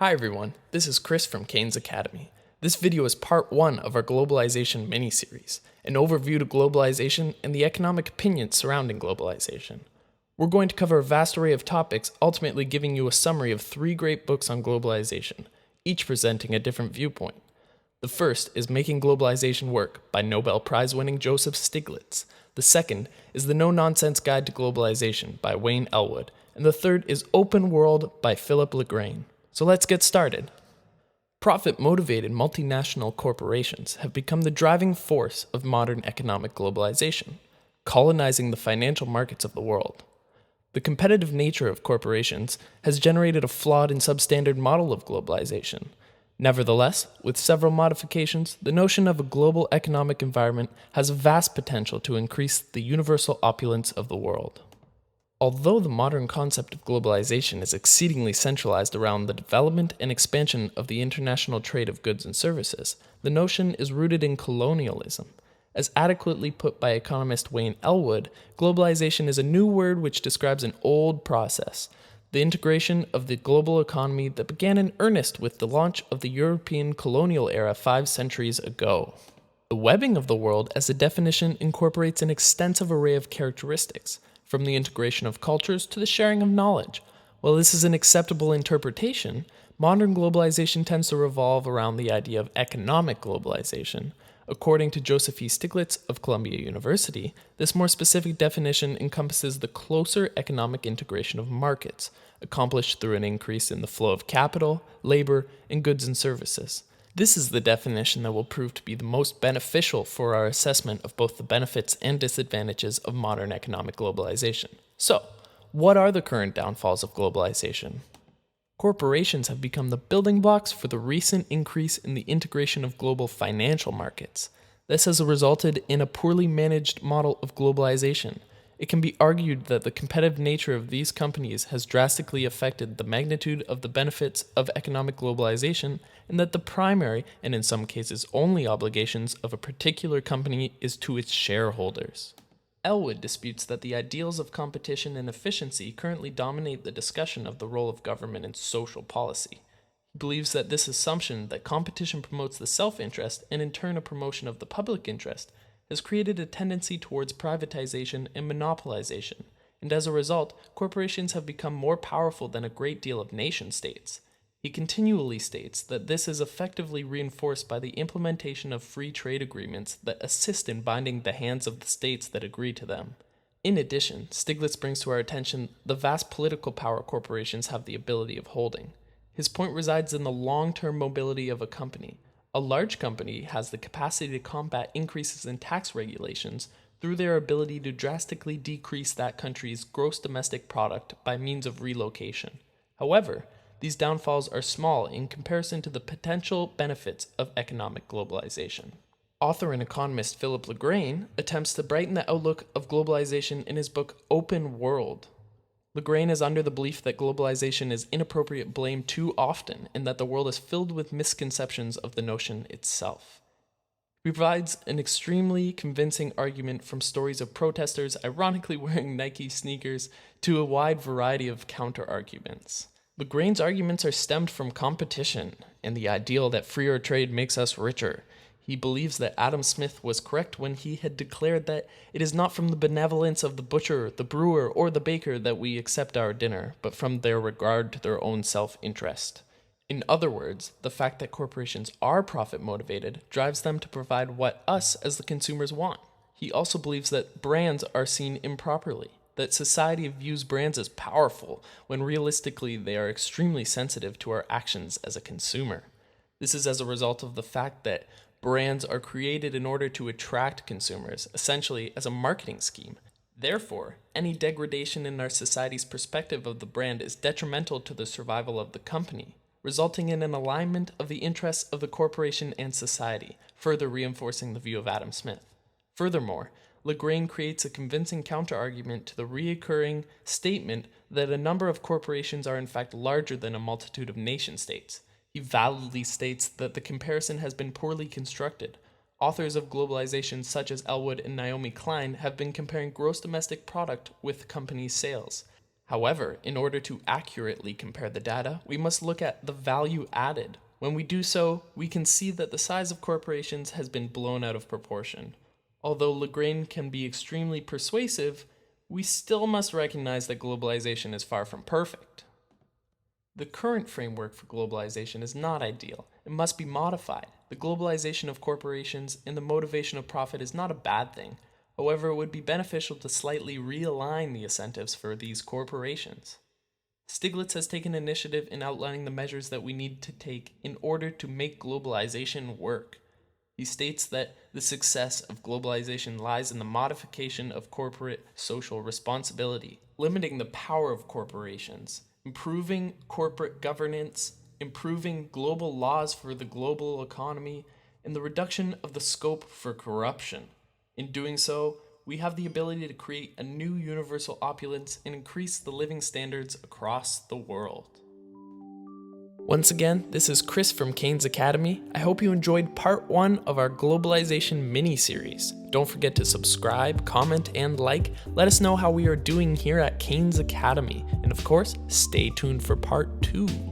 Hi everyone, this is Chris from Keynes Academy. This video is part 1 of our Globalization mini-series, an overview to globalization and the economic opinions surrounding globalization. We're going to cover a vast array of topics, ultimately giving you a summary of 3 great books on globalization, each presenting a different viewpoint. The first is Making Globalization Work by Nobel Prize-winning Joseph Stiglitz. The second is The No-Nonsense Guide to Globalization by Wayne Ellwood. And the third is Open World by Philippe Legrain. So let's get started. Profit-motivated multinational corporations have become the driving force of modern economic globalization, colonizing the financial markets of the world. The competitive nature of corporations has generated a flawed and substandard model of globalization. Nevertheless, with several modifications, the notion of a global economic environment has a vast potential to increase the universal opulence of the world. Although the modern concept of globalization is exceedingly centralized around the development and expansion of the international trade of goods and services, the notion is rooted in colonialism. As adequately put by economist Wayne Ellwood, globalization is a new word which describes an old process, the integration of the global economy that began in earnest with the launch of the European colonial era 5 centuries ago. The webbing of the world as a definition incorporates an extensive array of characteristics, from the integration of cultures to the sharing of knowledge. While this is an acceptable interpretation, modern globalization tends to revolve around the idea of economic globalization. According to Joseph E. Stiglitz of Columbia University, this more specific definition encompasses the closer economic integration of markets, accomplished through an increase in the flow of capital, labor, and goods and services. This is the definition that will prove to be the most beneficial for our assessment of both the benefits and disadvantages of modern economic globalization. So, what are the current downfalls of globalization? Corporations have become the building blocks for the recent increase in the integration of global financial markets. This has resulted in a poorly managed model of globalization. It can be argued that the competitive nature of these companies has drastically affected the magnitude of the benefits of economic globalization, and that the primary, and in some cases only, obligations of a particular company is to its shareholders. Ellwood disputes that the ideals of competition and efficiency currently dominate the discussion of the role of government in social policy. He believes that this assumption that competition promotes the self-interest and in turn a promotion of the public interest has created a tendency towards privatization and monopolization, and as a result, corporations have become more powerful than a great deal of nation-states. He continually states that this is effectively reinforced by the implementation of free trade agreements that assist in binding the hands of the states that agree to them. In addition, Stiglitz brings to our attention the vast political power corporations have the ability of holding. His point resides in the long-term mobility of a company. A large company has the capacity to combat increases in tax regulations through their ability to drastically decrease that country's gross domestic product by means of relocation. However, these downfalls are small in comparison to the potential benefits of economic globalization. Author and economist Philippe Legrain attempts to brighten the outlook of globalization in his book Open World. Legrain is under the belief that globalization is inappropriate blame too often and that the world is filled with misconceptions of the notion itself. He provides an extremely convincing argument from stories of protesters ironically wearing Nike sneakers to a wide variety of counter-arguments. Legrain's arguments are stemmed from competition and the ideal that freer trade makes us richer. He believes that Adam Smith was correct when he had declared that it is not from the benevolence of the butcher, the brewer, or the baker that we accept our dinner, but from their regard to their own self-interest. In other words, the fact that corporations are profit-motivated drives them to provide what us as the consumers want. He also believes that brands are seen improperly, that society views brands as powerful when realistically they are extremely sensitive to our actions as a consumer. This is as a result of the fact that brands are created in order to attract consumers, essentially as a marketing scheme. Therefore, any degradation in our society's perspective of the brand is detrimental to the survival of the company, resulting in an alignment of the interests of the corporation and society, further reinforcing the view of Adam Smith. Furthermore, Legrain creates a convincing counterargument to the recurring statement that a number of corporations are in fact larger than a multitude of nation-states. He validly states that the comparison has been poorly constructed. Authors of globalization such as Ellwood and Naomi Klein have been comparing gross domestic product with company sales. However, in order to accurately compare the data, we must look at the value added. When we do so, we can see that the size of corporations has been blown out of proportion. Although Legrain can be extremely persuasive, we still must recognize that globalization is far from perfect. The current framework for globalization is not ideal. It must be modified. The globalization of corporations and the motivation of profit is not a bad thing. However, it would be beneficial to slightly realign the incentives for these corporations. Stiglitz has taken initiative in outlining the measures that we need to take in order to make globalization work. He states that the success of globalization lies in the modification of corporate social responsibility, limiting the power of corporations, improving corporate governance, improving global laws for the global economy, and the reduction of the scope for corruption. In doing so, we have the ability to create a new universal opulence and increase the living standards across the world. Once again, this is Chris from Keynes Academy. I hope you enjoyed part 1 of our Globalization mini-series. Don't forget to subscribe, comment, and like. Let us know how we are doing here at Keynes Academy. And of course, stay tuned for part 2.